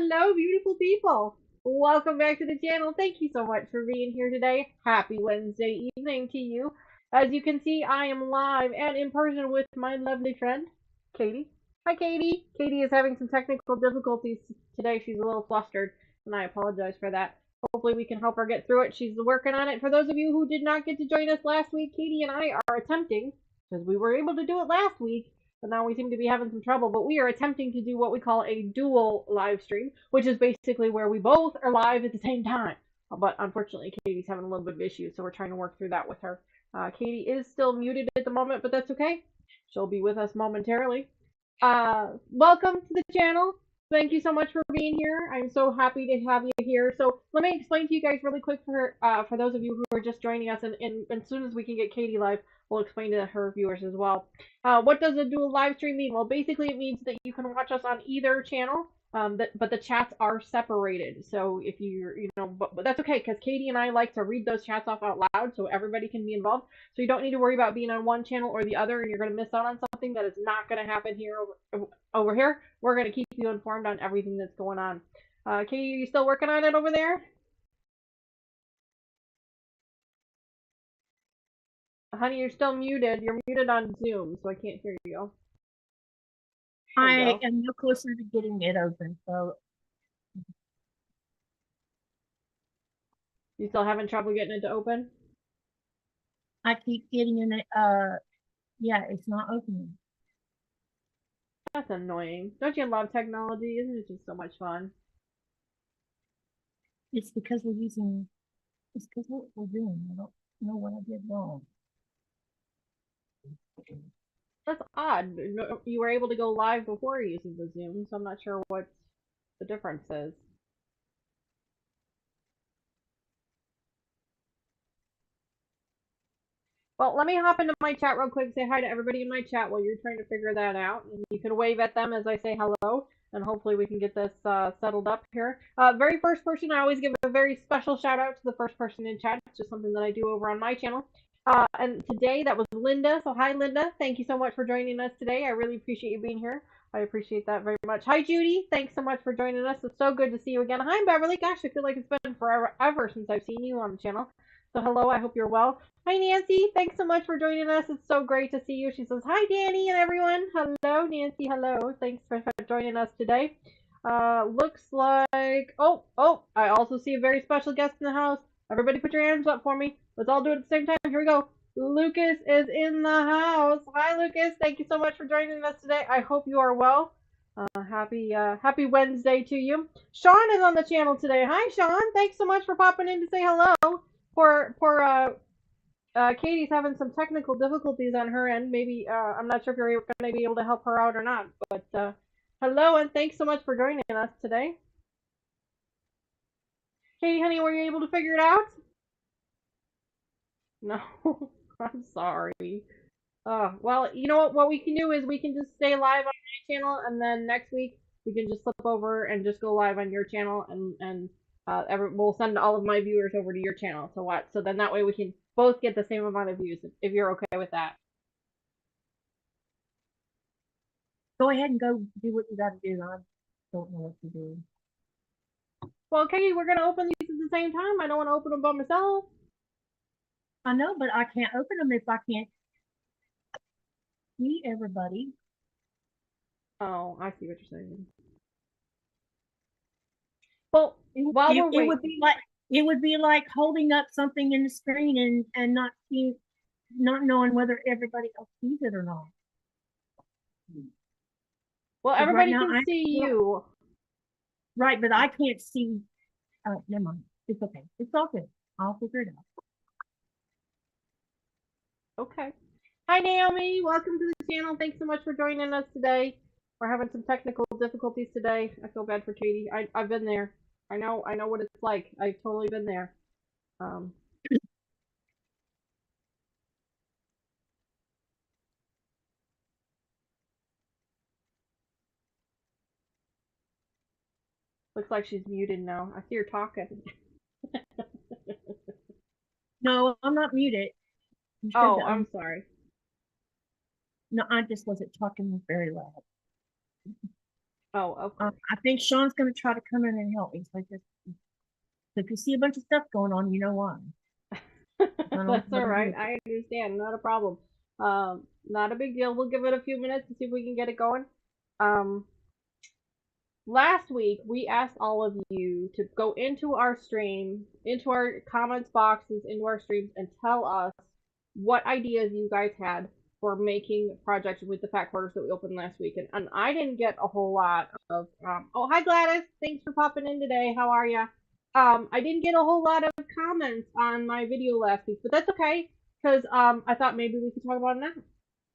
Hello, beautiful people. Welcome back to the channel. Thank you so much for being here today. Happy Wednesday evening to you. As you can see, I am live and in person with my lovely friend, Katie. Hi, Katie. Katie is having some technical difficulties today. She's a little flustered, and I apologize for that. Hopefully we can help her get through it. She's working on it. For those of you who did not get to join us last week, Katie and I are attempting, because we were able to do it last week, but now we seem to be having some trouble. But we are attempting to do what we call a dual live stream, which is basically where we both are live at the same time. But unfortunately, Katie's having a little bit of issues, so we're trying to work through that with her. Katie is still muted at the moment, but that's okay. She'll be with us momentarily. Welcome to the channel. Thank you so much for being here. I'm so happy to have you here. So let me explain to you guys really quick for those of you who are just joining us, and as soon as we can get Katie live, we'll explain to her viewers as well. What does a dual live stream mean? Well, basically it means that you can watch us on either channel, but the chats are separated. So if but that's okay, because Katie and I like to read those chats off out loud so everybody can be involved. So you don't need to worry about being on one channel or the other and you're going to miss out on something that is not going to happen here over here. We're going to keep you informed on everything that's going on. Katie, are you still working on it over there? Honey, you're still muted. You're muted on Zoom, so I can't hear you. I am no closer to getting it open, so. You still having trouble getting it to open? I keep getting in it, yeah, it's not opening. That's annoying. Don't you love technology? Isn't it just so much fun? It's because we're what we're doing. I don't know what I did wrong. That's odd. You were able to go live before using the Zoom, so I'm not sure what the difference is. Well, let me hop into my chat real quick, say hi to everybody in my chat while you're trying to figure that out. And you can wave at them as I say hello, and hopefully we can get this settled up here. Very first person, I always give a very special shout out to the first person in chat. It's just something that I do over on my channel. And today that was Linda. So hi, Linda. Thank you so much for joining us today. I really appreciate you being here. I appreciate that very much. Hi, Judy. Thanks so much for joining us. It's so good to see you again. Hi, Beverly. Gosh, I feel like it's been forever since I've seen you on the channel. So hello, I hope you're well. Hi, Nancy. Thanks so much for joining us. It's so great to see you. She says, hi, Danny and everyone. Hello, Nancy. Hello. Thanks for joining us today. Looks like... Oh, I also see a very special guest in the house. Everybody put your hands up for me. Let's all do it at the same time. Here we go. Lucas is in the house. Hi, Lucas. Thank you so much for joining us today. I hope you are well. Happy Wednesday to you. Sean is on the channel today. Hi, Sean. Thanks so much for popping in to say hello. Poor Katie's having some technical difficulties on her end. Maybe I'm not sure if you're going to be able to help her out or not. But hello and thanks so much for joining us today. Katie, honey, were you able to figure it out? No. I'm sorry. Well, you know what we can do is we can just stay live on my channel, and then next week we can just flip over and just go live on your channel, and we'll send all of my viewers over to your channel to watch. So then that way we can both get the same amount of views if you're okay with that. Go ahead and go do what you got to do. I don't know what to do. Well, Katie, we're gonna open these at the same time. I don't want to open them by myself. I know, but I can't open them if I can't see everybody. Oh, I see what you're saying. Well, It, while we're it waiting, would be like holding up something in the screen and not seeing, not knowing whether everybody else sees it or not. well, Because right everybody now can see you. right, but I can't see. Never mind. It's okay. It's all good. I'll figure it out. Okay. Hi, Naomi. Welcome to the channel. Thanks so much for joining us today. We're having some technical difficulties today. I feel bad for Katie. I've been there. I know what it's like. I've totally been there. Looks like she's muted now. I see her talking. No, I'm not muted. You said Oh, that I'm sorry. no, I just wasn't talking very loud. Oh, okay. I think Sean's going to try to come in and help me. So if you see a bunch of stuff going on, you know why. That's all right. I understand. Not a problem. Not a big deal. We'll give it a few minutes to see if we can get it going. Last week we asked all of you to go into our stream, into our comments boxes, into our streams, and tell us what ideas you guys had for making projects with the fat quarters that we opened last week. And I didn't get a whole lot of. Oh, hi Gladys. Thanks for popping in today. How are you? I didn't get a whole lot of comments on my video last week, but that's okay because I thought maybe we could talk about it now.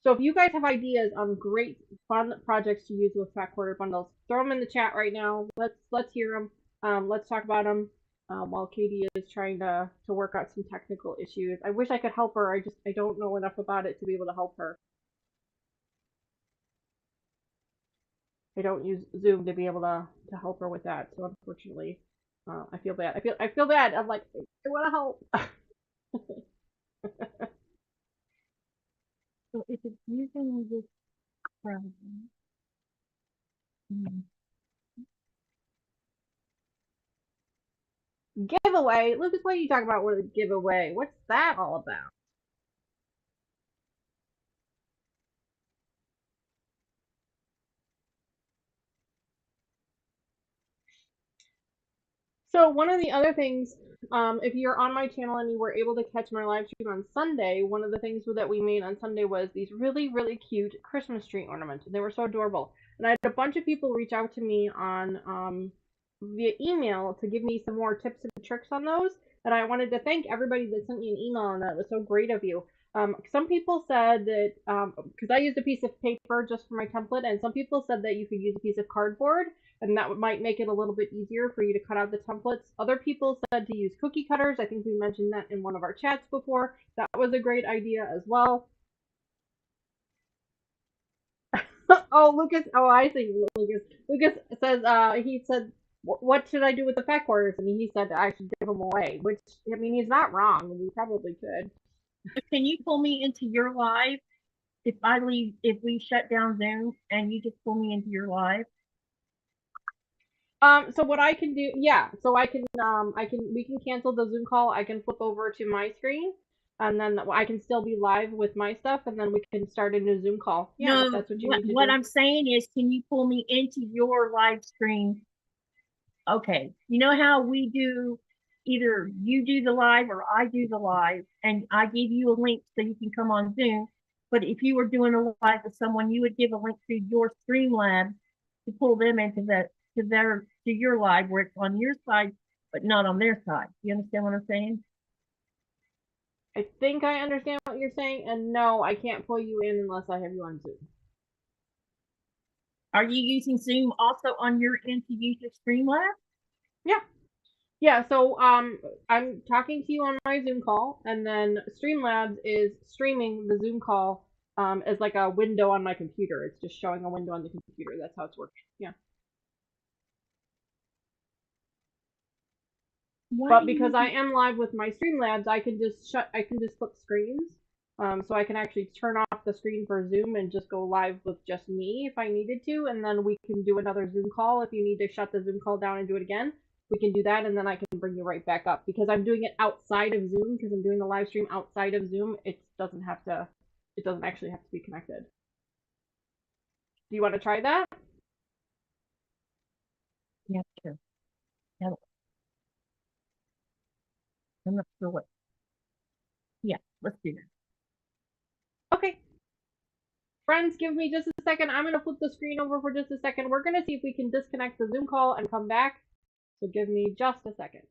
So if you guys have ideas on great fun projects to use with fat quarter bundles, throw them in the chat right now. Let's hear them. Let's talk about them. While Katie is trying to work out some technical issues. I wish I could help her. I don't know enough about it to be able to help her. I don't use Zoom to be able to help her with that. So unfortunately, I feel bad. I feel bad. I'm like I want to help. So if it's using this browser, Giveaway. Lucas, what are you talking about with a giveaway? What's that all about? So one of the other things, if you're on my channel and you were able to catch my live stream on Sunday, one of the things that we made on Sunday was these really, really cute Christmas tree ornaments. They were so adorable. And I had a bunch of people reach out to me on via email to give me some more tips and tricks on those. And I wanted to thank everybody that sent me an email on that. It was so great of you. Some people said that, because I used a piece of paper just for my template, and some people said that you could use a piece of cardboard and that might make it a little bit easier for you to cut out the templates. Other people said to use cookie cutters. I think we mentioned that in one of our chats before. That was a great idea as well. Oh, Lucas. Oh, I see. Lucas. Lucas says, he said, what should I do with the fat quarters? And he said I should give them away, which, I mean, he's not wrong. We probably could. can you pull me into your live if we shut down Zoom and you just pull me into your live? So what I can do, yeah, so we can cancel the Zoom call. I can flip over to my screen, and then I can still be live with my stuff, and then we can start a new Zoom call. Yeah, no, if that's what you need to do. What I'm saying is, can you pull me into your live stream? Okay, you know how we do, either you do the live or I do the live, and I give you a link so you can come on Zoom. But if you were doing a live with someone, you would give a link to your Streamlabs to pull them into your live where it's on your side, but not on their side. You understand what I'm saying? I think I understand what you're saying, and no, I can't pull you in unless I have you on Zoom. Are you using Zoom also on your end to use your Streamlabs? Yeah. Yeah, so I'm talking to you on my Zoom call, and then Streamlabs is streaming the Zoom call as like a window on my computer. It's just showing a window on the computer. That's how it's working. Yeah. Why But do you because need I to? am live with my Streamlabs, I can just flip screens. So I can actually turn off the screen for Zoom and just go live with just me if I needed to, and then we can do another Zoom call if you need to shut the Zoom call down and do it again. We can do that, and then I can bring you right back up because I'm doing it outside of Zoom because I'm doing the live stream outside of Zoom. It doesn't actually have to be connected. Do you want to try that? Yeah, sure. No, I'm not sure what. Yeah, let's do that. Okay. Friends, give me just a second. I'm going to flip the screen over for just a second. We're going to see if we can disconnect the Zoom call and come back. So give me just a second.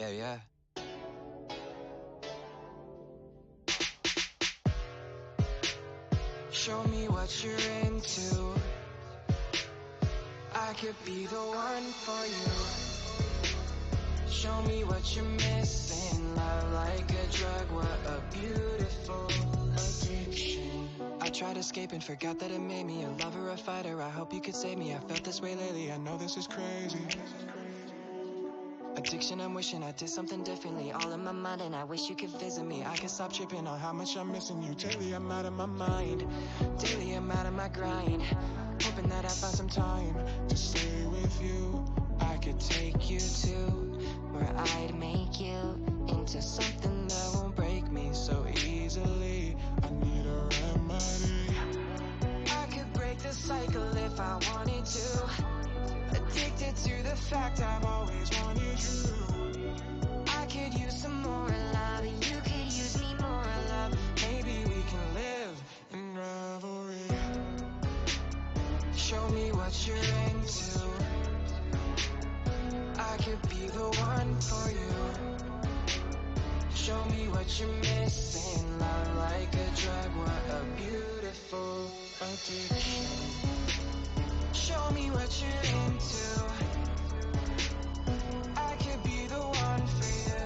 Yeah. Show me what you're into. I could be the one for you. Show me what you're missing. Love like a drug, what a beautiful addiction. I tried escaping, forgot that it made me a lover, a fighter. I hope you could save me. I felt this way lately, I know this is crazy. Addiction, I'm wishing I did something differently. All in my mind and I wish you could visit me. I can stop tripping on how much I'm missing you. Daily I'm out of my mind, daily I'm out of my grind. Hoping that I find some time to stay with you. I could take you to where I'd make you into something that won't break me so easily. I need a remedy. I could break the cycle if I wanted to. Addicted to the fact I've always wanted you. I could use some more love, and you could use me more love. Maybe we can live in revelry. Show me what you're into. I could be the one for you. Show me what you're missing. Love like a drug, what a beautiful addiction. Show me what you're into. I could be the one for you.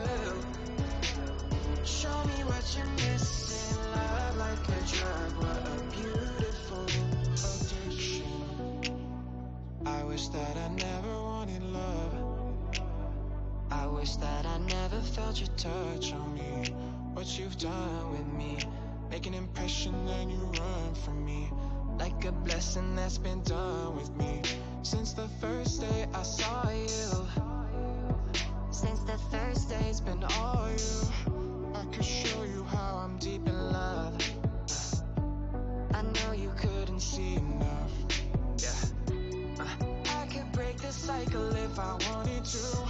Show me what you're missing. Love like a drug, what a beautiful addiction. I wish that I never wanted love. I wish that I never felt your touch on me. What you've done with me, make an impression and you run from me. Like a blessing that's been done with me. Since the first day I saw you. Since the first day it's been all you. I could show you how I'm deep in love. I know you couldn't see enough. I could break the cycle if I wanted to.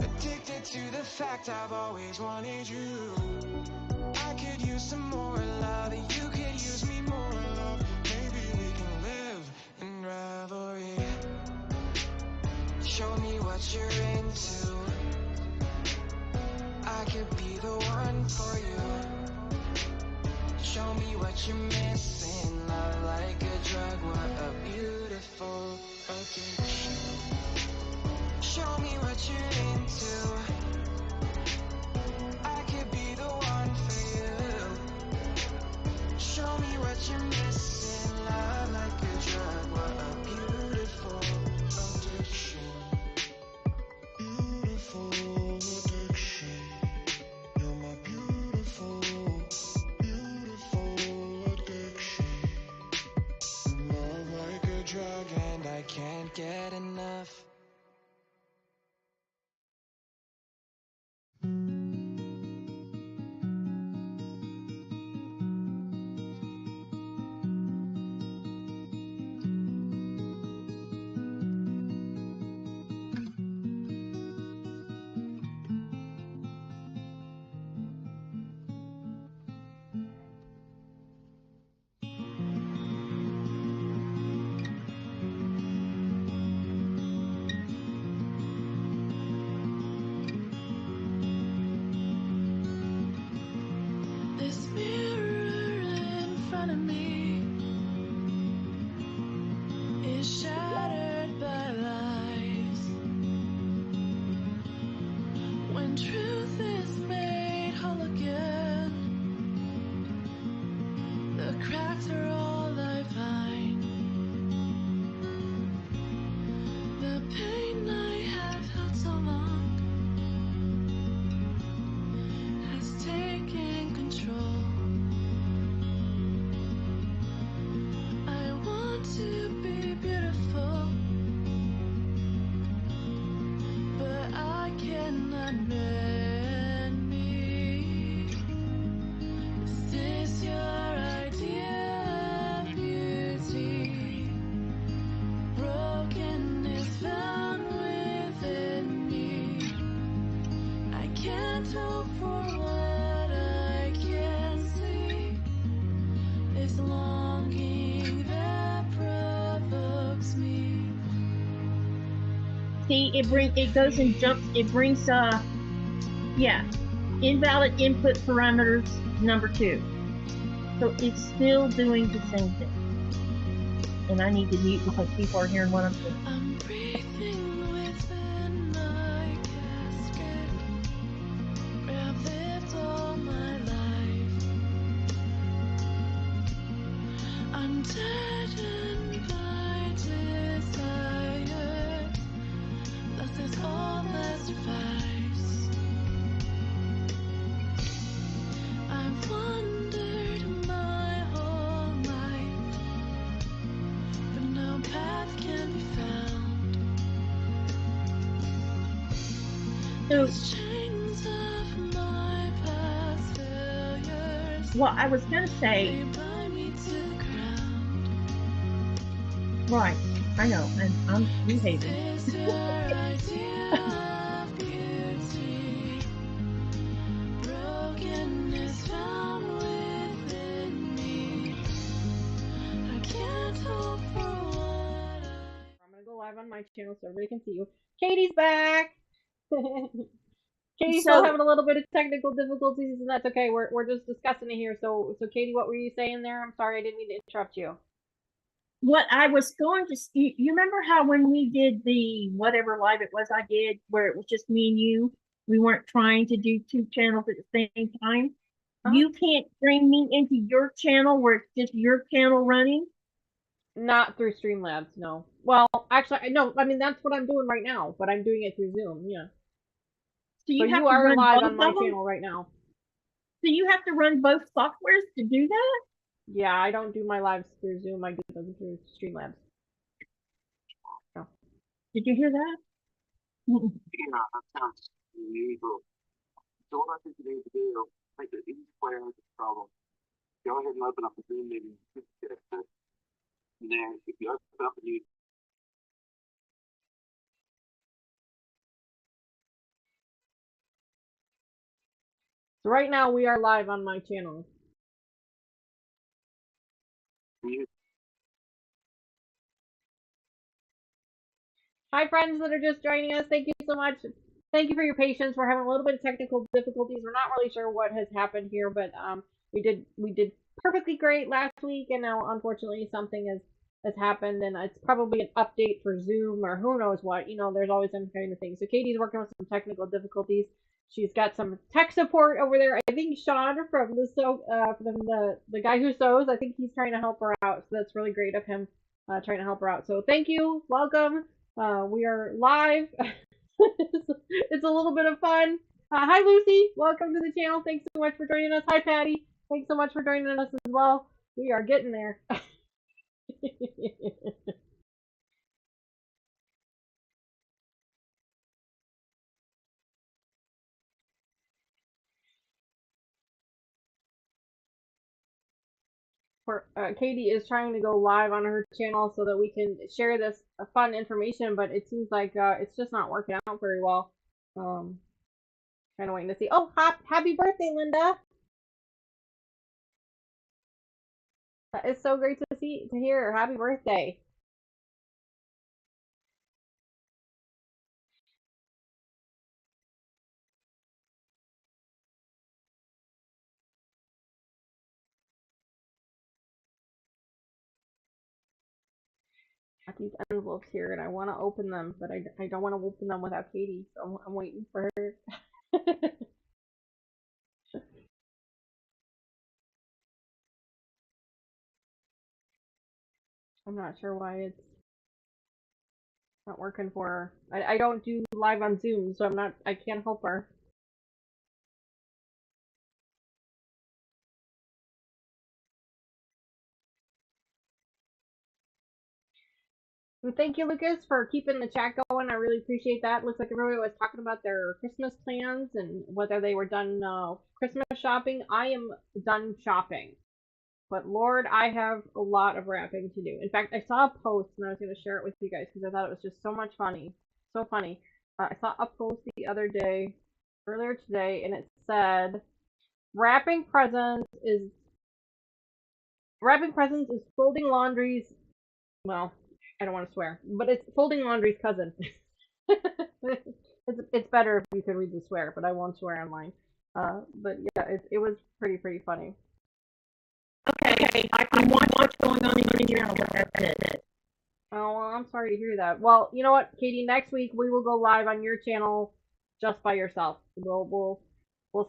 Addicted to the fact I've always wanted you. I could use some more love, and you could use me more love. Maybe we can live in revelry. Show me what you're into. I could be the one for you. Show me what you're missing. Love like a drug, what a beautiful addiction. Show me what you're into. I could be the one for you. Show me what you're missing. Love like a drug, what a beautiful addiction. Beautiful addiction. You're my beautiful, beautiful addiction. Love like a drug and I can't get enough. This mirror in front of me is shattered by lies. When truth is made whole again, the cracks are all I find. The pain I have held so long has taken control. I want to be beautiful, but I cannot mend me. Is this your idea of beauty? Broken is found within me. I can't hope for what I can't see. This longing that provokes me. See, it goes and jumps. It brings Yeah, invalid input parameters number 2. So it's still doing the same thing. And I need to mute because people are hearing what I'm saying. I'm breathing within my casket. I've lived all my life. I'm deadened by desire. Thus is all that suffice. I've wandered my whole life, but no path can be found. So These chains of my past failures, what I was going to say, they bind me to the ground. right, I know, and I'm behaving. Is your idea of beauty? Brokenness found within me. I can't hope for what I'm gonna go live on my channel so everybody can see you. Katie's back! Katie's still So having a little bit of technical difficulties, and that's okay. We're just discussing it here. So Katie, what were you saying there? I'm sorry, I didn't mean to interrupt you. what I was going to, you remember how when we did the whatever live it was I did, where it was just me and you, we weren't trying to do 2 channels at the same time? You can't bring me into your channel where it's just your channel running? Not through Streamlabs, no. Well, actually, no. I mean, that's what I'm doing right now, but I'm doing it through Zoom. Yeah. So So you have you to are run live both on my of them? channel right now. So you have to run both softwares to do that? Yeah, I don't do my lives through Zoom. I do them through Streamlabs. Oh. Did you hear that? Yeah, that sounds illegal. So what I think you need to do, make it easy way out of this problem. Go ahead and open up a Zoom meeting. And then if you open up a new So right now we are live on my channel. new Hi, friends that are just joining us. Thank you so much. Thank you for your patience. We're having a little bit of technical difficulties. We're not really sure what has happened here, but we did perfectly great last week, and now unfortunately something has happened, and it's probably an update for Zoom or who knows what. You know, there's always some kind of thing. So Katie's working with some technical difficulties. She's got some tech support over there. I think Sean from the guy who sews. I think he's trying to help her out. So that's really great of him trying to help her out. So thank you. Welcome. We are live. It's a little bit of fun. Hi, Lucy. Welcome to the channel. Thanks so much for joining us. Hi, Patty. Thanks so much for joining us as well. We are getting there. Katie is trying to go live on her channel so that we can share this fun information, but it seems like it's just not working out very well. Kind of waiting to see. Oh, happy birthday, Linda! That is so great to hear. Happy birthday! Got these envelopes here, and I want to open them, but I don't want to open them without Katie, so I'm waiting for her. I'm not sure why it's not working for her. I don't do live on Zoom, so I can't help her. And thank you, Lucas, for keeping the chat going. I really appreciate that. Looks like everybody was talking about their Christmas plans and whether they were done Christmas shopping. I am done shopping. But Lord, I have a lot of wrapping to do. In fact, I saw a post and I was going to share it with you guys because I thought it was just so much funny. So funny. I saw a post the other day, earlier today, and it said, wrapping presents is folding laundry's, well, I don't want to swear, but it's folding laundry's cousin. It's better if you could read the swear, but I won't swear online. But yeah, it was pretty funny. Okay, I can watch what's going on in your channel, but that's it. Oh, well, I'm sorry to hear that. Well, you know what, Katie? Next week we will go live on your channel just by yourself. We'll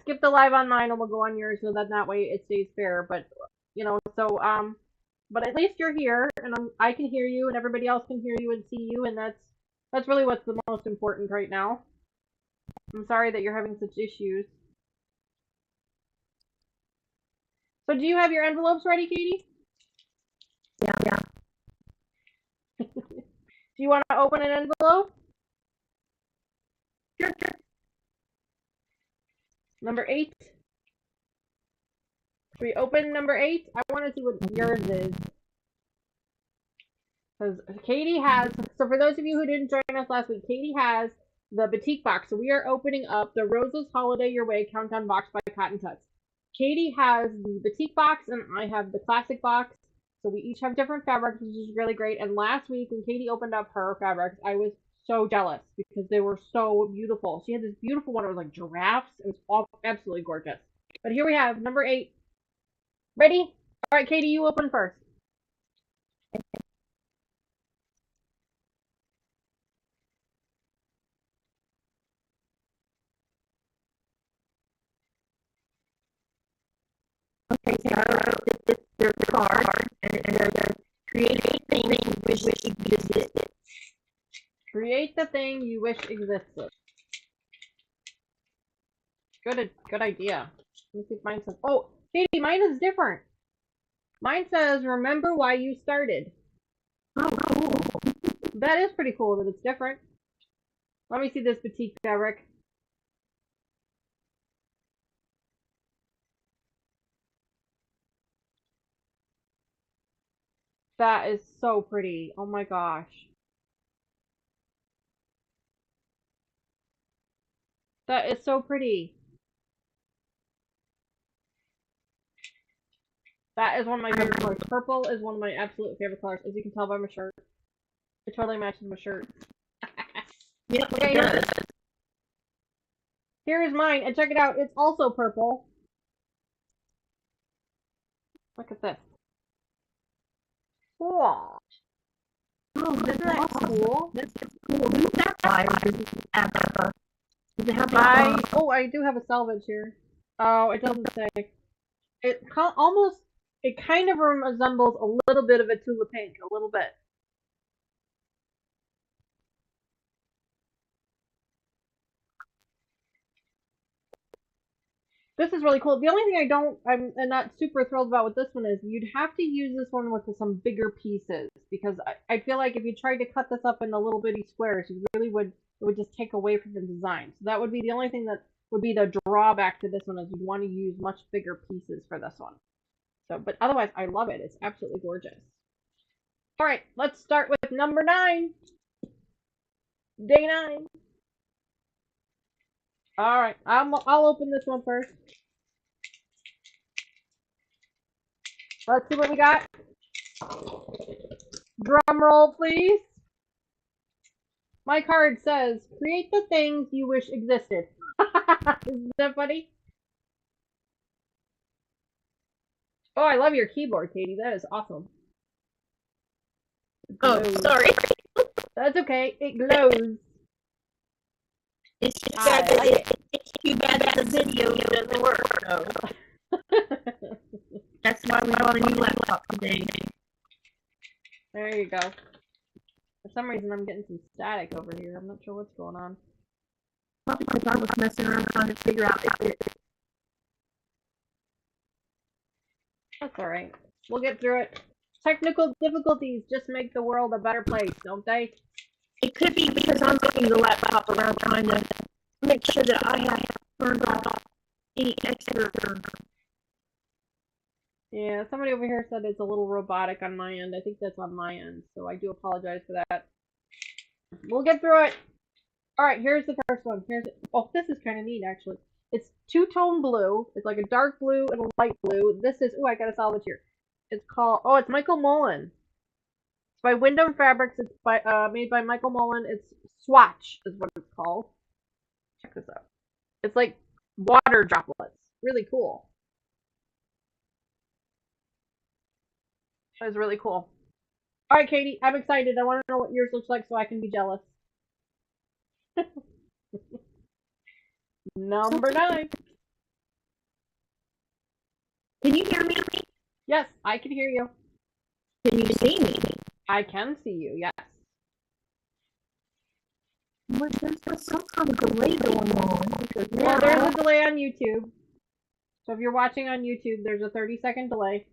skip the live on mine and we'll go on yours, so that way it stays fair. But but at least you're here, and I can hear you, and everybody else can hear you and see you, and that's really what's the most important right now. I'm sorry that you're having such issues. So, do you have your envelopes ready, Katie? Yeah. Do you want to open an envelope? Sure. Number 8. Should we open number 8? I want to see what yours is. Because Katie has, so for those of you who didn't join us last week, Katie has the Batik box. So we are opening up the Rosa's Holiday Your Way Countdown box by Cotton Tuts. Katie has the Batik box and I have the classic box. So we each have different fabrics, which is really great. And last week when Katie opened up her fabrics, I was so jealous because they were so beautiful. She had this beautiful one. It was like giraffes. It was all absolutely gorgeous. But here we have number 8. Ready? All right, Katie, you open first. Okay, so there's a card, and there's a create thing you wish existed. Create the thing you wish existed. Good idea. Let me see if mine says. Oh, Katie, mine is different. Mine says, "Remember why you started." Oh, cool. That is pretty cool that it's different. Let me see this Batik fabric. That is so pretty. Oh my gosh. That is so pretty. That is one of my favorite colors. Purple is one of my absolute favorite colors, as you can tell by my shirt. It totally matches my shirt. Yep, Okay, here is mine, and check it out. It's also purple. Look at this. Cool. Oh, Isn't that cool? That's cool. Who's that by? Does it have I do have a salvage here. Oh, it doesn't say. It kind of resembles a little bit of a Tula Pink, a little bit. This is really cool. The only thing I'm not super thrilled about with this one is you'd have to use this one with some bigger pieces, because I feel like if you tried to cut this up into little bitty squares, it would just take away from the design. So that would be the only thing that would be the drawback to this one, is you'd want to use much bigger pieces for this one. So, but otherwise, I love it. It's absolutely gorgeous. All right, let's start with number 9. Day 9. All right, I'll open this one first. Let's see what we got. Drum roll, please. My card says, "Create the things you wish existed." Isn't that funny? Oh, I love your keyboard, Katie. That is awesome. Oh, sorry. That's okay. It glows. It's too bad that the video doesn't work. So. That's why we bought a new laptop today. There you go. For some reason, I'm getting some static over here. I'm not sure what's going on. Probably because I was messing around trying to figure out if it. That's alright. We'll get through it. Technical difficulties just make the world a better place, don't they? It could be because I'm moving the laptop around trying to make sure that I have turned off any extra. Yeah, somebody over here said it's a little robotic on my end. I think that's on my end, so I do apologize for that. We'll get through it. Alright, here's the first one. Oh, this is kind of neat, actually. It's two-tone blue. It's like a dark blue and a light blue. This is, I got a salvage here. It's called, it's Michael Mullen. It's by Wyndham Fabrics. It's made by Michael Mullen. It's Swatch is what it's called. Check this out. It's like water droplets. Really cool. That was really cool. Alright, Katie, I'm excited. I want to know what yours looks like so I can be jealous. Number 9. Can you hear me? Yes, I can hear you. Can you see me? I can see you, yes. But there's some kind of delay going on. Because Well, there's a delay on YouTube. So if you're watching on YouTube, there's a 30-second delay.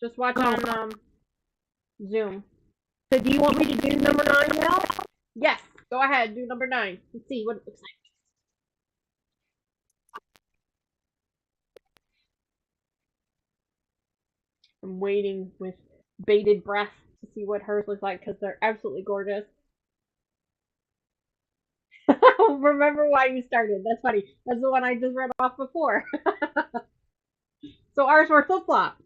Just watch on Zoom. So do you want me to do number 9 now? Yes, go ahead, do number 9. Let's see what it looks like. I'm waiting with bated breath to see what hers looks like because they're absolutely gorgeous. Remember why you started. That's funny. That's the one I just read off before. So ours were flip-flop.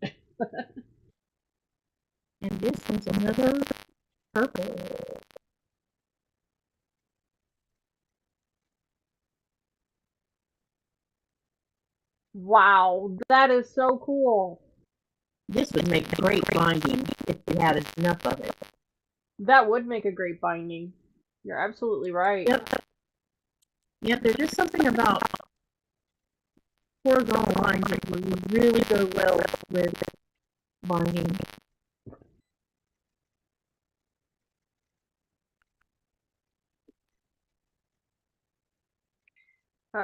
And this one's another purple. Wow, that is so cool. This would make great binding if you had enough of it. That would make a great binding. You're absolutely right. Yep, there's just something about horizontal lines that would really go well with binding.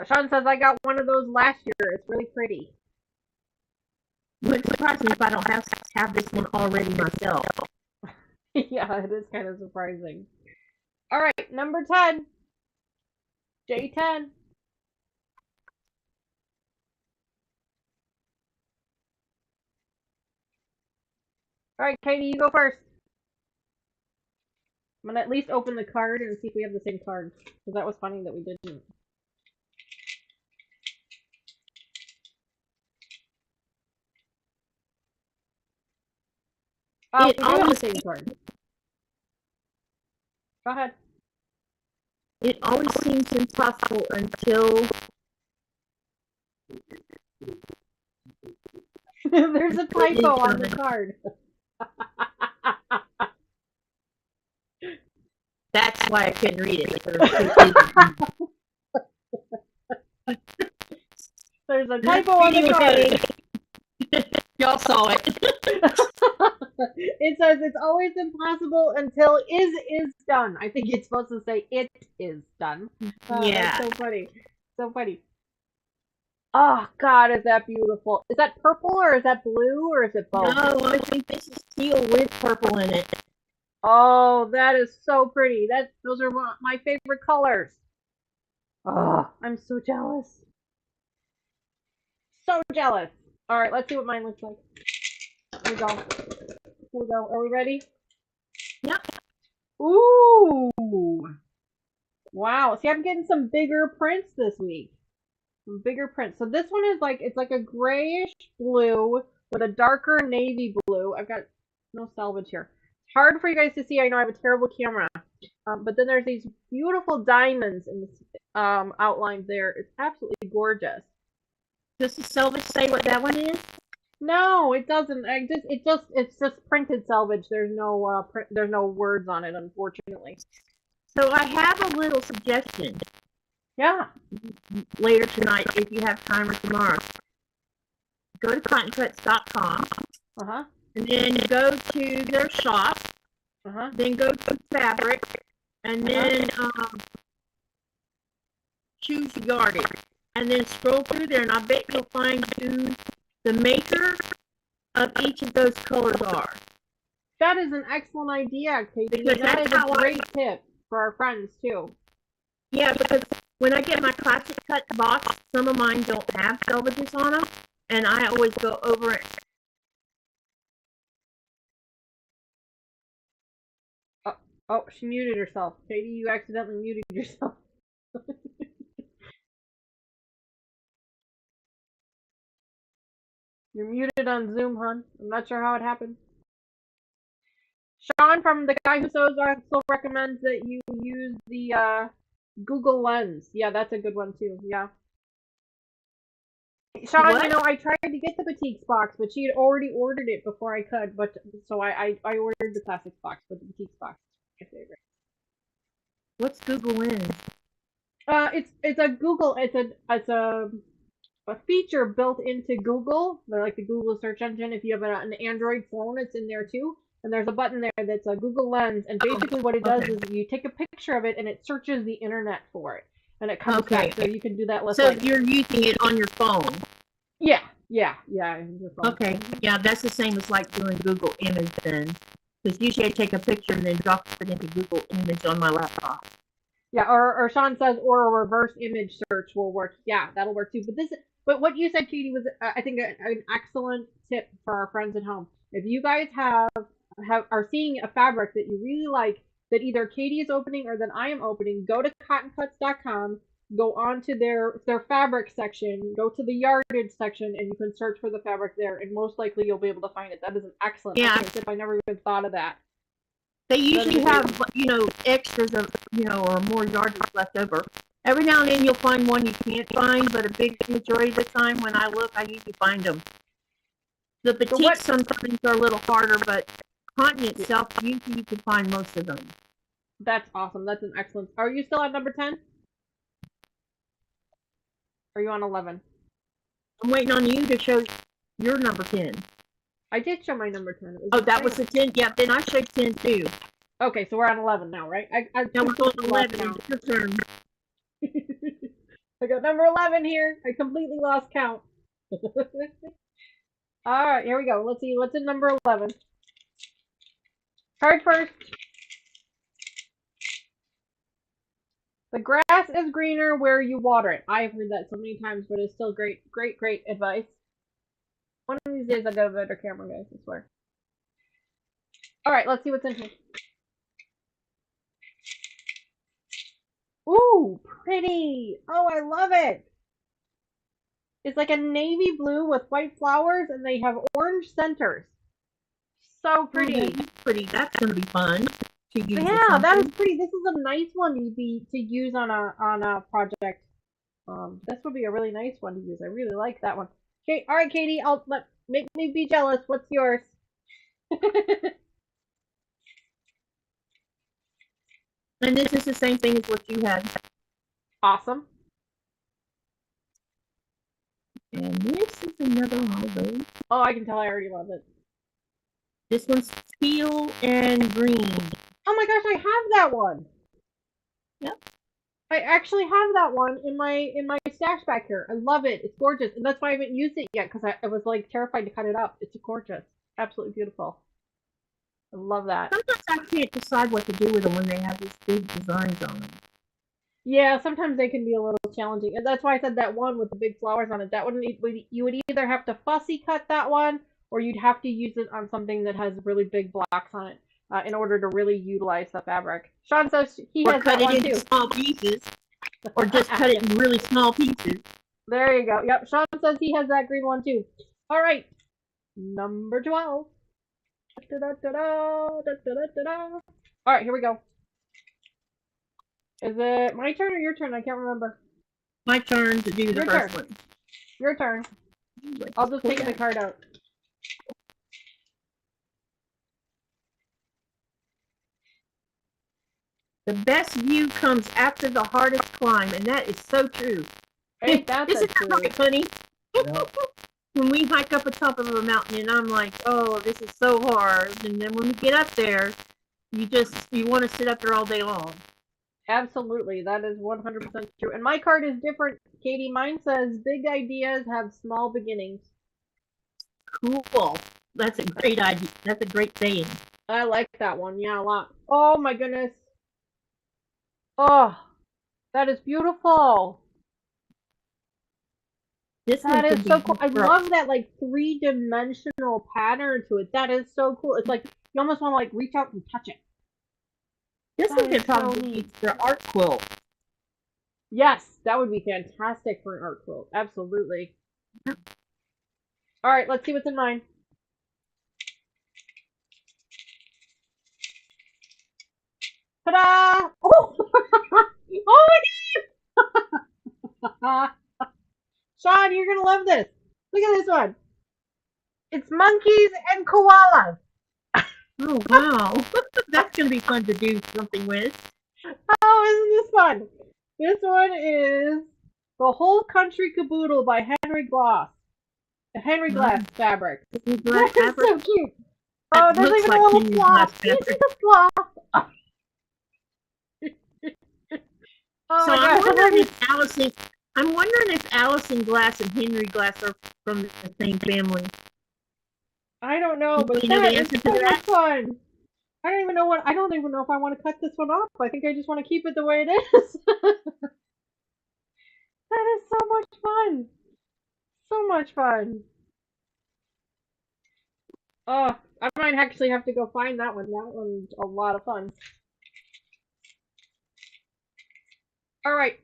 Sean says I got one of those last year. It's really pretty. It wouldn't surprise me if I don't have this one already myself. Yeah, it is kind of surprising. Alright, number 10. J10. Alright, Katie, you go first. I'm gonna at least open the card and see if we have the same card. Because that was funny that we didn't. Oh, we do have the same card. Go ahead. It always seems impossible until There's a typo on the card. that's why I couldn't read it. There's a typo on the card. Y'all saw it. It says it's always impossible until is done. I think it's supposed to say it is done. Yeah. That's so funny. So funny. Oh, God, is that beautiful. Is that purple or is that blue or is it both? No, I think this is teal with purple in it. Oh, that is so pretty. Those are my favorite colors. Oh, I'm so jealous. So jealous. All right, let's see what mine looks like. Here we go. Here we go. Are we ready? Yep. Ooh. Wow. See, I'm getting some bigger prints this week. Some bigger prints. So this one is like, it's like a grayish blue with a darker navy blue. I've got no salvage here. It's hard for you guys to see. I know I have a terrible camera. But then there's these beautiful diamonds in the outlines there. It's absolutely gorgeous. Does the salvage say what that one is? No, it doesn't. It's just printed salvage. There's no words on it, unfortunately. So I have a little suggestion. Yeah. Later tonight, if you have time or tomorrow, go to cottoncuts.com. And then go to their shop. Then go to fabric, and then choose yardage, and then scroll through there, and I bet you'll find who the maker of each of those colors are. That is an excellent idea, Katie. Because that is a great tip for our friends too. Yeah, because when I get my classic cut box, some of mine don't have selvages on them, and I always go over it. Oh, she muted herself. Katie, you accidentally muted yourself. You're muted on Zoom, hon. I'm not sure how it happened. Sean from The Guy Who Sews also recommends that you use the Google Lens. Yeah, that's a good one too. Yeah. Sean, What? you know, I tried to get the Batik's box, but she had already ordered it before I could. But so I ordered the classics box, but the Batik's box is my favorite. What's Google Lens? It's a Google. It's a feature built into Google. They're like the Google search engine. If you have an Android phone, it's in there too. And there's a button there that's a Google Lens. And basically, what it does Okay. is you take a picture of it and it searches the internet for it, and it comes Okay. back. So you can do that with So like you're using it on your phone. yeah. Your phone. Okay. Yeah, that's the same as like doing Google Image then. Because usually I take a picture and then drop it into Google Image on my laptop. Yeah, or Sean says, or a reverse image search will work. Yeah, that'll work too. But what you said, Katie, was I think an excellent tip for our friends at home. If you guys are seeing a fabric that you really like, that either Katie is opening or that I am opening, go to cottoncuts.com, go on to their fabric section, go to the yardage section, and you can search for the fabric there, and most likely you'll be able to find it. That is an excellent tip. I never even thought of that. They usually have, extras of, or more yardage left over. Every now and then you'll find one you can't find, but a big majority of the time when I look, I usually find them. The Batik sometimes are a little harder, but cotton itself, usually you can find most of them. That's awesome. That's an excellent. Are you still at number 10? Are you on 11? I'm waiting on you to show your number 10. I did show my number 10. Oh, that was the 10? Yeah, then I showed 10 too. Okay, so we're on 11 now, right? Now we're going to 11 now. It's your turn. I got number 11 here. I completely lost count. Alright, here we go. Let's see. What's in number 11? Card first. The grass is greener where you water it. I've heard that so many times, but it's still great advice. One of these days I'll get a better camera, guys, I swear. Alright, let's see what's in here. Ooh, pretty! Oh, I love it! It's like a navy blue with white flowers, and they have orange centers. So pretty. Oh, that's pretty. That's going to be fun to use. Yeah, that is pretty. This is a nice one to use on a project. This would be a really nice one to use. I really like that one. Okay, all right, Katie. Make me be jealous. What's yours? And this is the same thing as what you had. Awesome. And this is another one of those. Oh, I can tell I already love it. This one's teal and green. Oh my gosh, I have that one. Yep. I actually have that one in my stash back here. I love it. It's gorgeous, and that's why I haven't used it yet because I was like terrified to cut it up. It's gorgeous, absolutely beautiful. I love that. Sometimes I can't decide what to do with them when they have these big designs on them. Yeah, sometimes they can be a little challenging, and that's why I said that one with the big flowers on it. That one, you would either have to fussy cut that one, or you'd have to use it on something that has really big blocks on it in order to really utilize the fabric. Sean says he has that one too. Or cut it into small pieces, or just cut it in really small pieces. There you go. Yep, Sean says he has that green one too. All right, number 12. All right, here we go. Is it my turn or your turn? I can't remember. My turn to do the first one. Your turn. I'll just take the card out. The best view comes after the hardest climb, and that is so true. Ain't that Isn't that right, honey? Yep. When we hike up the top of a mountain, and I'm like, oh, this is so hard. And then when we get up there, you want to sit up there all day long. Absolutely, that is 100% true. And my card is different, Katie. Mine says, big ideas have small beginnings. Cool. That's a great idea. That's a great saying. I like that one, yeah, a lot. Oh my goodness. Oh, that is beautiful. That is so cool. I love that like 3-dimensional pattern to it. That is so cool. It's like you almost want to like reach out and touch it. This one could probably be for art quilt. Yes, that would be fantastic for an art quilt. Absolutely. All right, let's see what's in mine. Ta-da! Oh! Oh my you're gonna love this. Look at this one. It's monkeys and koalas. Oh, wow. That's going to be fun to do something with. Oh, isn't this fun? This one is The Whole Country Caboodle by Henry Glass. Henry Glass fabric. Henry That Glass is fabric? so cute. That Oh, there's looks even like a little Henry Glass sloth. You see fabric. the sloth? Oh So my I'm gosh. wondering if Allison Glass and Henry Glass are from the same family. I don't know, but You know that the is answer to so much that? fun. I don't even know if I want to cut this one off. I think I just want to keep it the way it is. That is so much fun. So much fun. Oh, I might actually have to go find that one. That one's a lot of fun. Alright.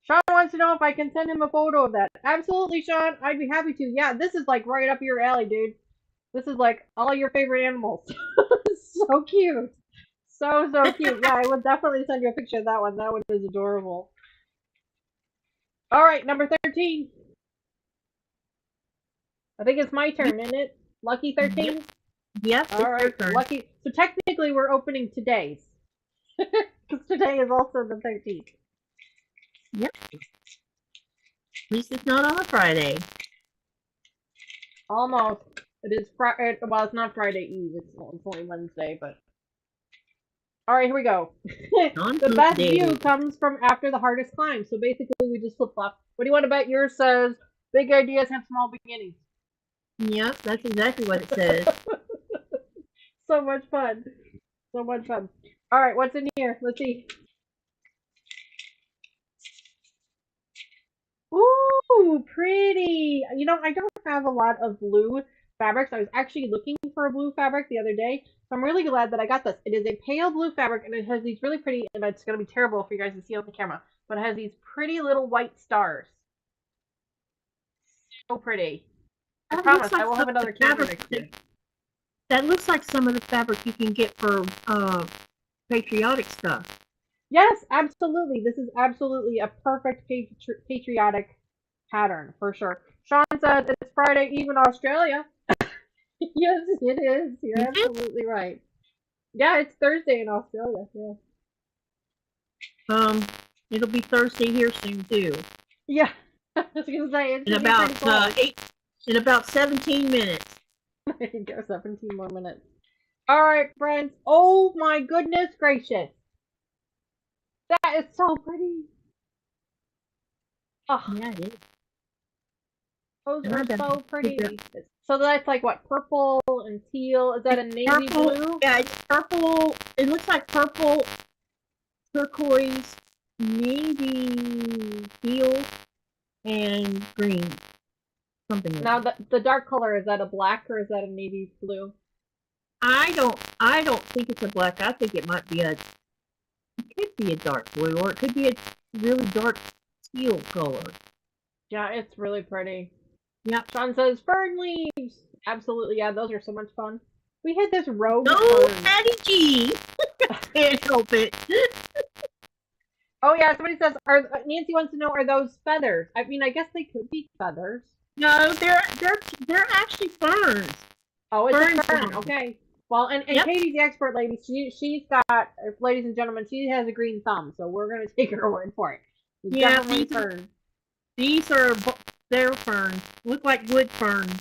Sean wants to know if I can send him a photo of that. Absolutely, Sean. I'd be happy to. Yeah, this is like right up your alley, dude. This is like all your favorite animals. So cute. So cute. Yeah, I would definitely send you a picture of that one. That one is adorable. Alright, number 13. I think it's my turn, isn't it? Lucky 13? Yes, it's your Alright, turn. lucky. So technically we're opening today's. Because today is also the 13th. Yep. At least it's not on a Friday. Almost. It is Friday. Well, it's not Friday Eve. It's only Wednesday, but. Alright, here we go. The best view comes from after the hardest climb. So basically, we just flip flop. What do you want to bet? Yours says big ideas have small beginnings. Yep, that's exactly what it says. So much fun. So much fun. Alright, what's in here? Let's see. Ooh, pretty. You know, I don't have a lot of blue fabrics. I was actually looking for a blue fabric the other day, so I'm really glad that I got this. It is a pale blue fabric, and it has these really pretty, and it's going to be terrible for you guys to see on the camera, but it has these pretty little white stars. So pretty. I promise, I will have another camera next year. That looks like some of the fabric you can get for patriotic stuff. Yes, absolutely. This is absolutely a perfect patriotic pattern, for sure. Sean says it's Friday Eve in Australia. Yes, it is. You're absolutely right. Yeah, it's Thursday in Australia. Yeah. It'll be Thursday here soon too. Yeah. I was gonna say it's in about 17 minutes. There you go, 17 more minutes. All right, friends. Oh my goodness gracious, that is so pretty. Oh, yeah, it is. Those are so pretty. So that's like what, purple and teal? Is that a navy blue? Yeah, it's purple. It looks like purple, turquoise, navy teal, and green. Something like now the dark color, is that a black or is that a navy blue? I don't think it's a black. I think it might be it could be a dark blue, or it could be a really dark teal color. Yeah, it's really pretty. Yep. Sean says fern leaves. Absolutely, yeah, those are so much fun. We had this rogue fern. Patty G. Can't help it. Oh yeah, somebody says, Nancy wants to know, are those feathers? I mean, I guess they could be feathers. No, they're actually ferns. Oh, it's a fern. Okay. Well, and Katie's the expert lady. She's got, ladies and gentlemen, she has a green thumb, so we're gonna take her word for it. It's definitely ferns. They're ferns. Look like wood ferns.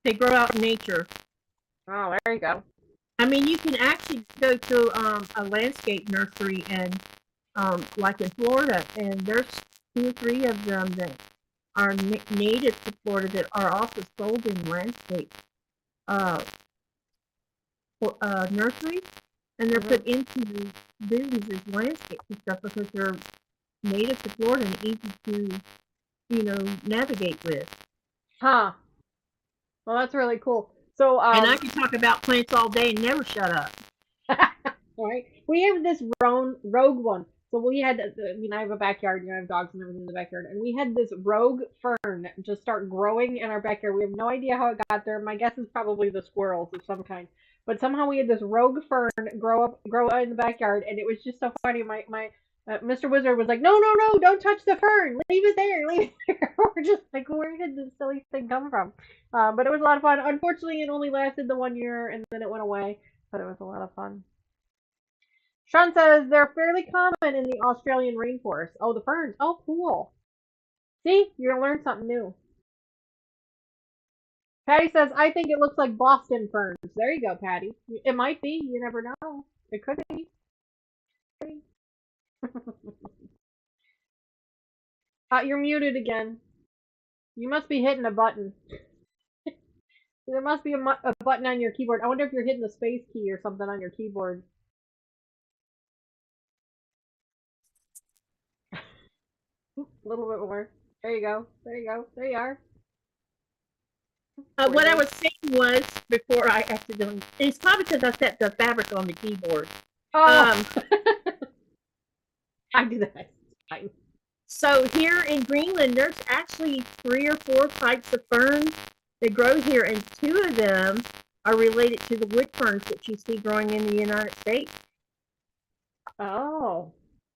They grow out in nature. Oh, there you go. I mean, you can actually go to a landscape nursery and like in Florida, and there's 2 or 3 of them that are native to Florida that are also sold in landscape nurseries, and they're put into businesses, landscapes and stuff, because they're native to Florida and easy to, navigate with. Huh. Well, that's really cool. So, and I can talk about plants all day and never shut up. All right. We have this rogue one. So we had, I have a backyard, I have dogs and everything in the backyard, and we had this rogue fern just start growing in our backyard. We have no idea how it got there. My guess is probably the squirrels of some kind. But somehow we had this rogue fern grow in the backyard, and it was just so funny. My Mr. Wizard was like, no, no, no, don't touch the fern. Leave it there. Leave it there. We're just like, where did this silly thing come from? But it was a lot of fun. Unfortunately, it only lasted the 1 year and then it went away. But it was a lot of fun. Sean says they're fairly common in the Australian rainforest. Oh, the ferns. Oh, cool. See, you're going to learn something new. Patty says, I think it looks like Boston ferns. There you go, Patty. It might be. You never know. It could be. You're muted again. You must be hitting a button. There must be a button on your keyboard. I wonder if you're hitting the space key or something on your keyboard. A little bit more. There you go. There you go. There you are. What I was saying was, before I accidentally, it's probably because I set the fabric on the keyboard. Oh. I do that. Fine. So here in Greenland, there's actually 3 or 4 types of ferns that grow here, and 2 of them are related to the wood ferns that you see growing in the United States. Oh.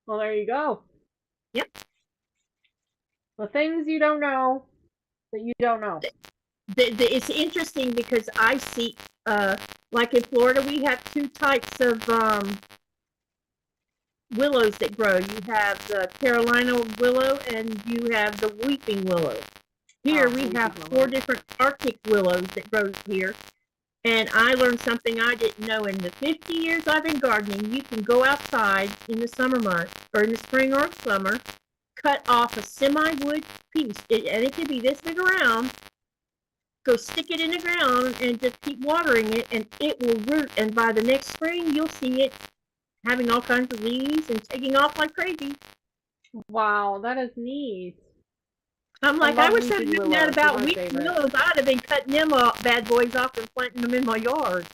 Well, there you go. Yep. The things you don't know that you don't know. It's interesting because I see, like in Florida, we have 2 types of willows that grow. You have the Carolina willow and you have the weeping willow. Here we have 4 different Arctic willows that grow here. And I learned something I didn't know. In the 50 years I've been gardening, you can go outside in the summer months, or in the spring or summer, cut off a semi-wood piece, and it can be this big around, go stick it in the ground and just keep watering it, and it will root, and by the next spring you'll see it having all kinds of leaves and taking off like crazy. Wow, that is neat. I'm like, I wish I'd weeping known that willows. about They're my weeping favorite. willows. I'd have been cutting them bad boys off and planting them in my yard.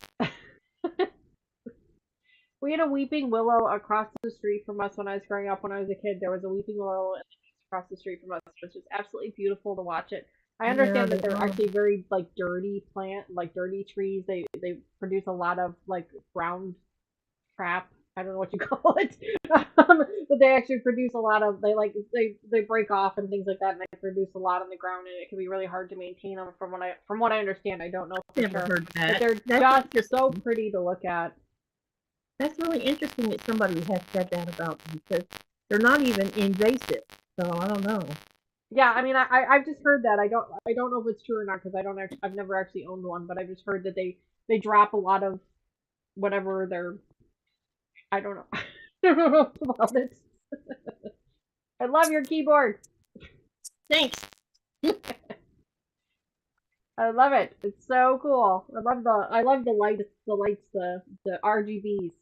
We had a weeping willow across the street from us when I was growing up. When I was a kid, there was a weeping willow across the street from us. It was just absolutely beautiful to watch it. I understand that they're actually very like dirty dirty trees. They produce a lot of like ground crap. I don't know what you call it, but they actually produce a lot of they break off and things like that, and they produce a lot on the ground, and it can be really hard to maintain them. From what I understand, I don't know for Never sure, heard that. but they're just so pretty to look at. That's really interesting that somebody has said that about them, because they're not even invasive. So I don't know. Yeah, I mean, I've just heard that. I don't know if it's true or not because I've never actually owned one, but I just heard that they drop a lot of whatever they're. I don't know. I don't know about it. I love your keyboard. Thanks. I love it. It's so cool. I love the lights, the RGBs.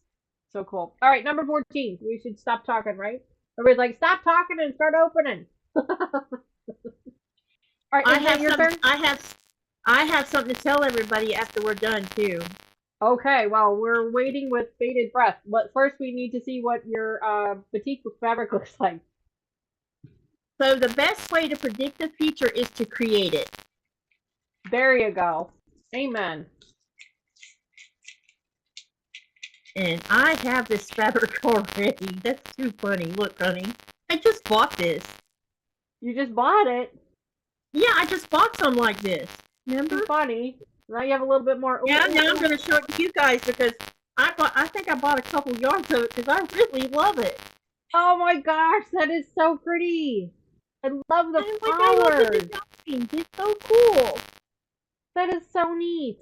So cool. All right, number 14. We should stop talking, right? Everybody's like, stop talking and start opening. All right, I have your turn. I have something to tell everybody after we're done too. Okay, well, we're waiting with bated breath. But first, we need to see what your batik fabric looks like. So the best way to predict the future is to create it. There you go. Amen. And I have this fabric already. That's too funny. Look, honey. I just bought this. You just bought it. Yeah, I just bought some like this. Remember? Too funny. Now you have a little bit more. Yeah, now I'm going to show it to you guys because I think I bought a couple yards of it because I really love it. Oh my gosh, that is so pretty. I love the Oh my God, I love the flowers. design. It's so cool. That is so neat.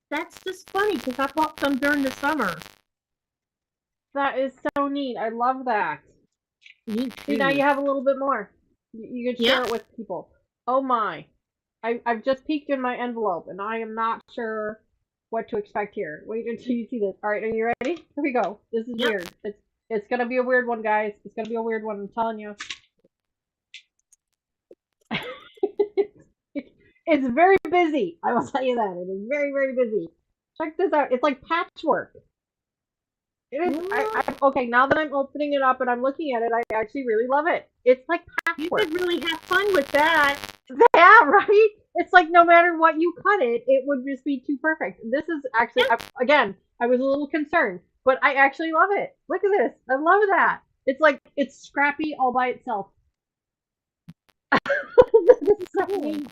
That's just funny because I bought some during the summer. That is so neat. I love that. Me See, now you have a little bit more. You can share Yeah. it with people. Oh my. I've just peeked in my envelope, and I am not sure what to expect here. Wait until you see this. All right, are you ready? Here we go. This is Yep. weird. It's gonna be a weird one, guys. It's gonna be a weird one. I'm telling you. It's very busy. I will tell you that. It is very, very busy. Check this out. It's like patchwork. It is. Okay, now that I'm opening it up and I'm looking at it, I actually really love it. It's like You patchwork. could really have fun with that. Yeah, right? It's like no matter what you cut it, it would just be too perfect. This is actually, again, I was a little concerned, but I actually love it. Look at this. I love that. It's like, it's scrappy all by itself. This is so neat.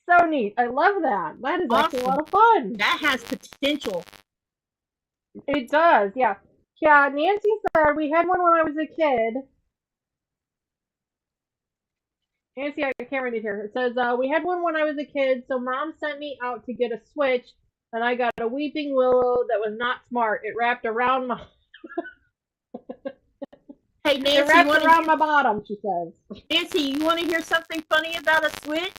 So neat. I love that. That is actually a lot of fun. That has potential. It does, yeah. Yeah, Nancy said we had one when I was a kid. Nancy, I can't read it here. It says, we had one when I was a kid, so Mom sent me out to get a switch, and I got a weeping willow that was not smart. It wrapped around my... Hey, Nancy, it wrapped around my bottom, she says. Nancy, you want to hear something funny about a switch?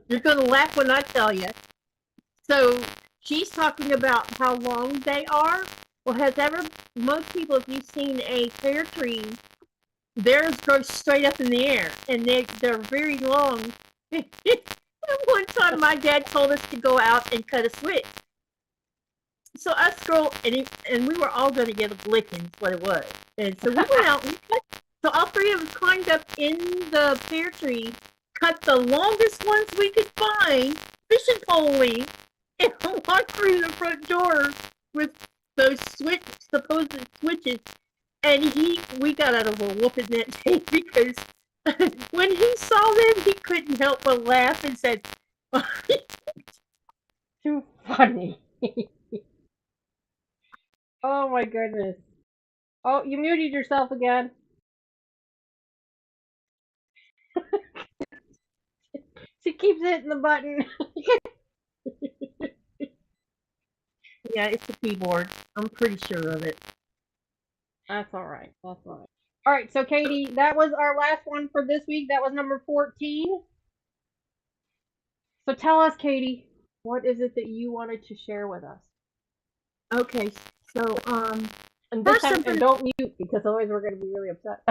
You're going to laugh when I tell you. So, she's talking about how long they are. Well, most people, if you've seen a pear tree, theirs goes straight up in the air, and they're very long. One time, my dad told us to go out and cut a switch. So us girl, and we were all going to get a licking, is what it was. And so we went out, so all three of us climbed up in the pear tree, cut the longest ones we could find, fishing poling, and walked through the front door with those supposed switches. And we got out of a whooping that day because when he saw them, he couldn't help but laugh and said, too funny. Oh my goodness. Oh, you muted yourself again. She keeps hitting the button. yeah, it's the keyboard. I'm pretty sure of it. That's alright. That's alright. Alright, so Katie, that was our last one for this week. That was number 14. So tell us, Katie, what is it that you wanted to share with us? Okay, so, and this time, and don't mute, because otherwise we're going to be really upset.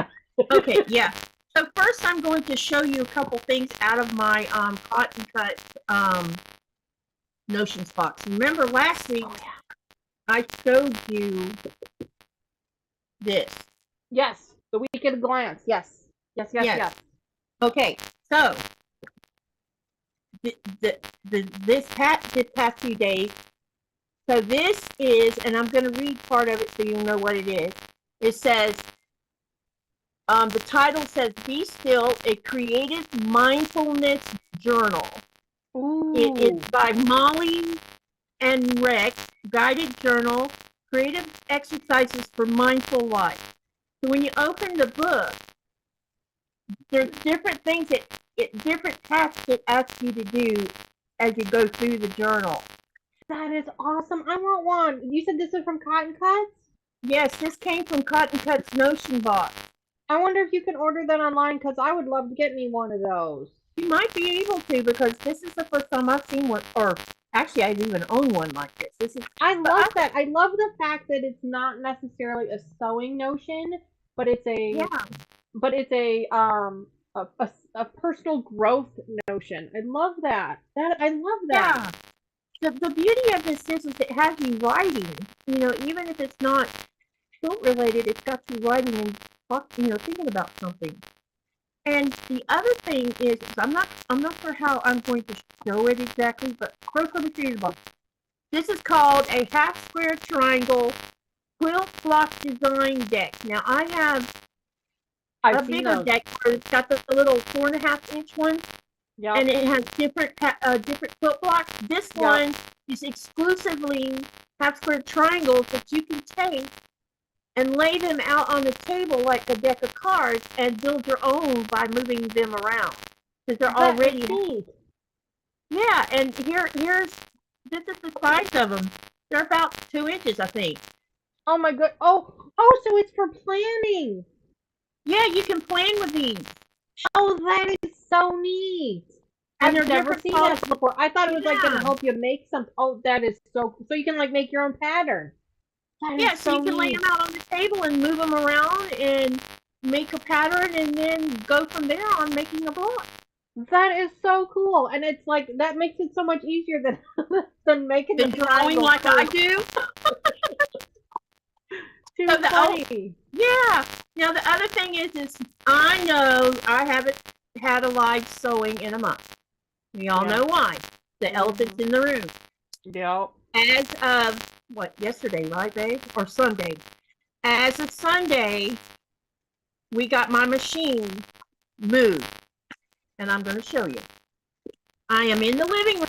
Okay, yeah. So first I'm going to show you a couple things out of my cotton cut notions box. Remember last week I showed you this. Yes, the week at a glance. Yes. Yes. Okay, so this past few days. So this is, and I'm going to read part of it so you'll know what it is. It says, the title says, Be Still, a Creative Mindfulness Journal. Ooh. It is by Molly and Rex, Guided Journal, Creative Exercises for Mindful Life. So when you open the book, there's different things different tasks it asks you to do as you go through the journal. That is awesome. I want one. You said this is from Cotton Cuts? Yes, this came from Cotton Cuts Notion Box. I wonder if you can order that online, because I would love to get me one of those. You might be able to, because this is the first time I've seen one, or actually I even own one like this. I love that. I love the fact that it's not necessarily a sewing notion, but it's a personal growth notion. I love that. I love that. Yeah. The beauty of this is it has you writing. You know, even if it's not quilt related, it's got you writing and thinking about something. And the other thing is, I'm not sure how I'm going to show it exactly, but first let me show you the book. This is called a half square triangle quilt block design deck. Now I have a bigger deck where it's got the little 4.5-inch one. Yep. And it has different quilt blocks. This one is exclusively half square triangles that you can take and lay them out on the table like a deck of cards and build your own by moving them around, because they're already neat. Yeah, and this is the size of them. They're about 2 inches, I think. Oh my god! Oh, so it's for planning. Yeah, you can plan with these. Oh, that is so neat. And I've never seen that before. I thought it was like gonna help you make something. Oh, that is so you can like make your own pattern. Yeah, so you can lay them out on the table and move them around and make a pattern, and then go from there on making a block. That is so cool, and it's like that makes it so much easier than making the drawing like I do. Too funny. Yeah. Now the other thing is I know I have it. had a live sewing in a month. We all Yeah. know why. The elephant's in the room. Yep. As of what, yesterday, right, babe? Or Sunday. As of Sunday, we got my machine moved. And I'm going to show you. I am in the living room.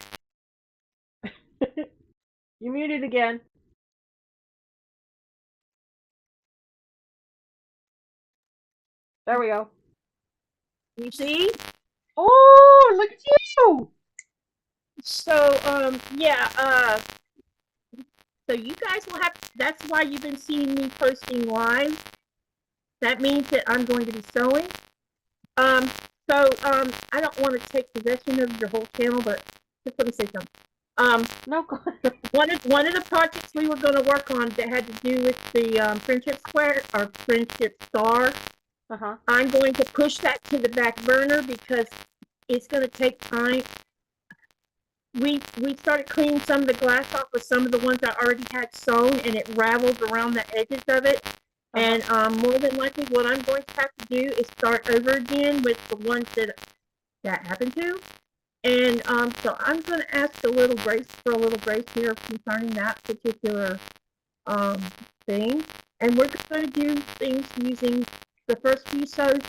You muted again. There we go. You see? Oh, look at you! So, yeah, so you guys will have, that's why you've been seeing me posting live. That means that I'm going to be sewing. Um, I don't want to take possession of your whole channel, but just let me say something. No, one of the projects we were going to work on that had to do with the friendship square or friendship star. I'm going to push that to the back burner because it's going to take time. We started cleaning some of the glass off with some of the ones I already had sewn, and it raveled around the edges of it. And more than likely, what I'm going to have to do is start over again with the ones that happened to. And so I'm going to ask a little grace here concerning that particular thing. And we're going to do things using the first few sews.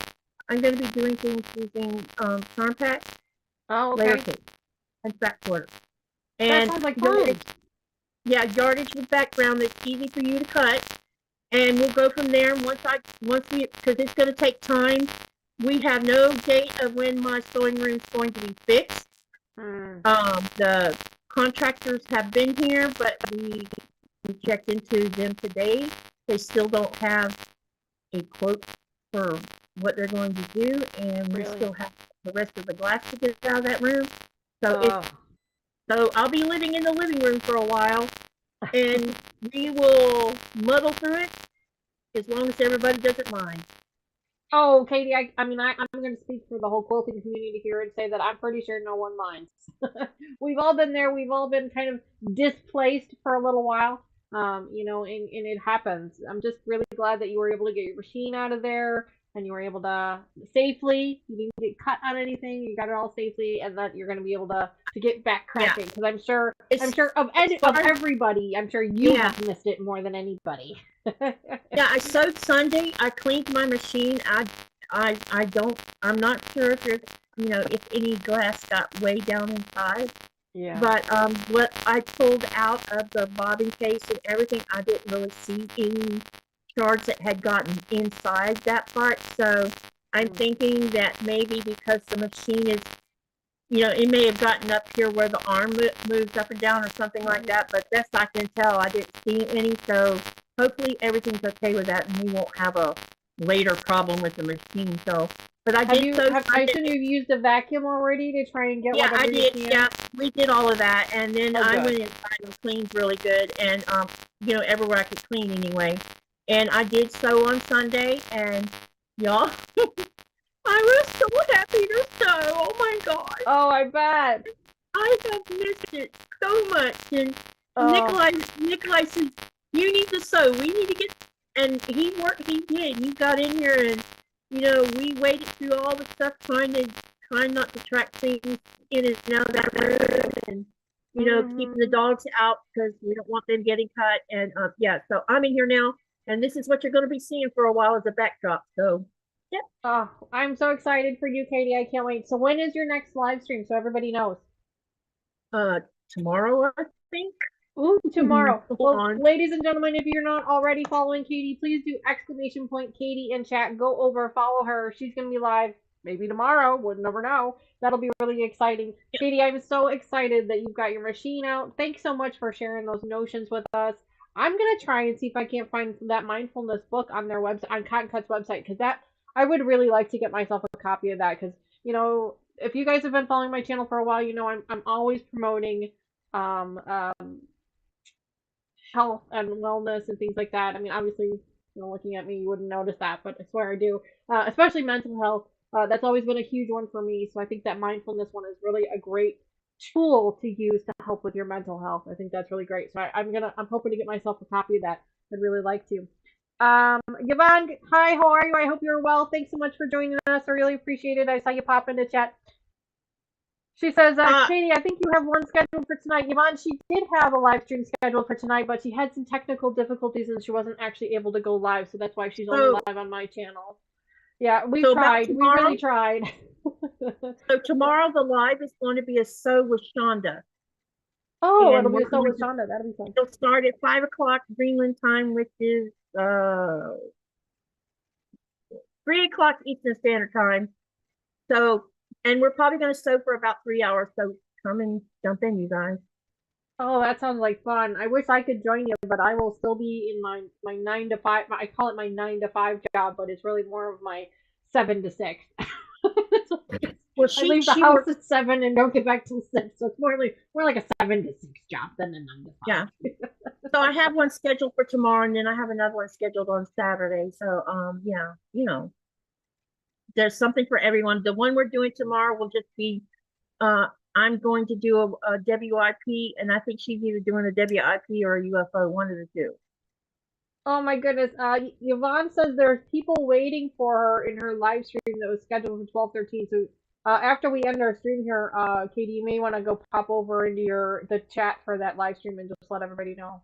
I'm going to be doing things using charm pack, layer cake, and fat quarter. And that sounds like fun. Yeah, yardage with background that's easy for you to cut. And we'll go from there. Once we, because it's going to take time. We have no date of when my sewing room is going to be fixed. The contractors have been here, but we checked into them today. They still don't have a quote for what they're going to do, and we still have the rest of the glass to get out of that room. So so I'll be living in the living room for a while, and we will muddle through it as long as everybody doesn't mind. Oh, Katie, I mean, I'm going to speak for the whole quilting community here and say that I'm pretty sure no one minds. We've all been there. We've all been kind of displaced for a little while. You know, and it happens. I'm just really glad that you were able to get your machine out of there and you were able to safely, you didn't get cut on anything, you got it all safely, and that you're going to be able to get back cracking. Because I'm sure of everybody, I'm sure you have missed it more than anybody. Yeah, I sewed Sunday. I cleaned my machine. I'm not sure if there's, if any glass got way down inside. Yeah. But what I pulled out of the bobbin case and everything, I didn't really see any shards that had gotten inside that part. So I'm thinking that maybe because the machine is, it may have gotten up here where the arm moves up and down or something like that. But best I can tell, I didn't see any. So hopefully everything's okay with that, and we won't have a later problem with the machine. So, but I did. I assume you've used a vacuum already to try and get whatever you can. Yeah, we did all of that, and then I went inside and cleaned really good, and everywhere I could clean anyway. And I did sew on Sunday, and y'all, I was so happy to sew. Oh my god! Oh, I bet. I have missed it so much, and Nikolai said, "You need to sew. We need to get." And he did. He got in here, and we waded through all the stuff, trying not to track things in and out of that room, and keeping the dogs out because we don't want them getting cut. And so I'm in here now, and this is what you're going to be seeing for a while as a backdrop. So, yeah. Oh, I'm so excited for you, Katie. I can't wait. So when is your next live stream so everybody knows? Tomorrow, I think. Ooh, tomorrow. Well, ladies and gentlemen, if you're not already following Katie, please do !Katie in chat. Go over, follow her. She's going to be live maybe tomorrow. We'll never know. That'll be really exciting. Yeah. Katie, I'm so excited that you've got your machine out. Thanks so much for sharing those notions with us. I'm going to try and see if I can't find that mindfulness book on their website, on Cotton Cut's website, because I would really like to get myself a copy of that, because, if you guys have been following my channel for a while, I'm always promoting health and wellness and things like that. I mean, obviously, looking at me, you wouldn't notice that, but I swear I do. Especially mental health. That's always been a huge one for me. So I think that mindfulness one is really a great tool to use to help with your mental health. I think that's really great. So I'm hoping to get myself a copy of that. I'd really like to. Yvonne, hi, how are you? I hope you're well. Thanks so much for joining us. I really appreciate it. I saw you pop into chat. She says, Katie, I think you have one scheduled for tonight. Yvonne, she did have a live stream scheduled for tonight, but she had some technical difficulties and she wasn't actually able to go live, so that's why she's only live on my channel. Yeah, we tried. We really tried. So tomorrow the live is going to be a sew with Shonda. Oh, And it'll be a sew with Shonda. That'll be fun. It'll start at 5 o'clock Greenland time, which is 3 o'clock Eastern Standard Time. So, and we're probably going to sew for about 3 hours. So come and jump in, you guys. Oh, that sounds like fun. I wish I could join you, but I will still be in my 9 to 5. I call it my 9 to 5 job, but it's really more of my 7 to 6. Well, I leave the house at 7 and don't get back till 6, so it's more like a 7 to 6 job than a 9 to 5. Yeah. So I have one scheduled for tomorrow, and then I have another one scheduled on Saturday. So yeah, you know, there's something for everyone. The one we're doing tomorrow will just be I'm going to do a WIP, and I think she's either doing a WIP or a UFO, one of the two. Oh my goodness. Yvonne says there's people waiting for her in her live stream that was scheduled for 12:13. So after we end our stream here, Katie, you may want to go pop over into the chat for that live stream and just let everybody know.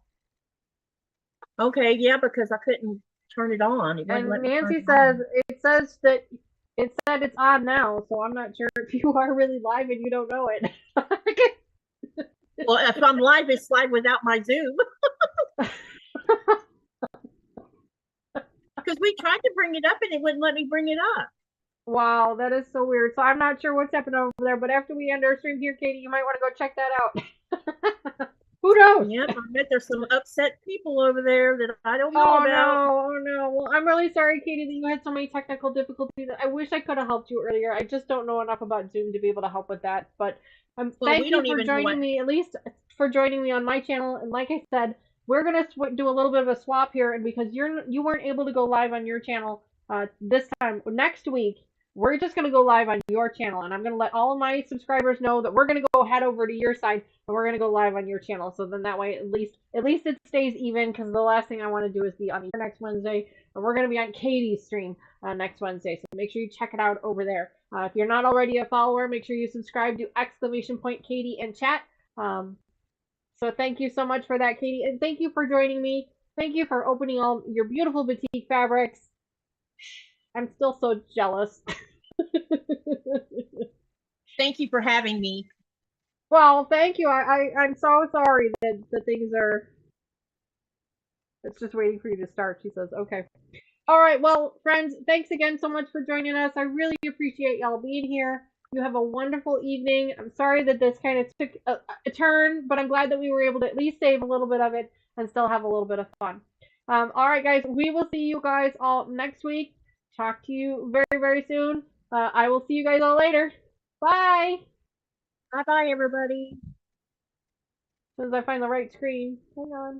Okay, yeah, because I couldn't turn it on. And Nancy says it says that it said it's on now, so I'm not sure if you are really live and you don't know it. Well, if I'm live, it's live without my Zoom. Because we tried to bring it up and it wouldn't let me bring it up. Wow, that is so weird. So I'm not sure what's happening over there, but after we end our stream here, Katie, you might want to go check that out. Who knows? Yeah, I bet there's some upset people over there that I don't know about. Oh no. Well, I'm really sorry, Katie, that you had so many technical difficulties. I wish I could have helped you earlier. I just don't know enough about Zoom to be able to help with that. But thank you for joining me, at least for joining me on my channel. And like I said, we're gonna do a little bit of a swap here, and because you weren't able to go live on your channel this time, next week we're just gonna go live on your channel, and I'm gonna let all of my subscribers know that we're gonna go head over to your side and we're gonna go live on your channel. So then that way, at least it stays even. Because the last thing I want to do is be on your next Wednesday, and we're gonna be on Katie's stream next Wednesday. So make sure you check it out over there. If you're not already a follower, make sure you subscribe to !Katie in chat. So thank you so much for that, Katie, and thank you for joining me. Thank you for opening all your beautiful batik fabrics. I'm still so jealous. Thank you for having me. Well, thank you. I'm so sorry that the things are. It's just waiting for you to start. She says, okay. All right. Well, friends, thanks again so much for joining us. I really appreciate y'all being here. You have a wonderful evening. I'm sorry that this kind of took a turn, but I'm glad that we were able to at least save a little bit of it and still have a little bit of fun. All right, guys. We will see you guys all next week. Talk to you very, very soon. I will see you guys all later. Bye. Bye-bye, everybody. As soon as I find the right screen. Hang on.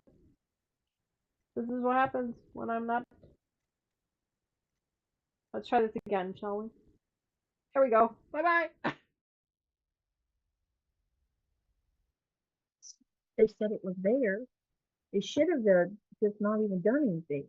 This is what happens when I'm not. Let's try this again, shall we? Here we go. Bye-bye. They said it was there. They should have just not even done anything.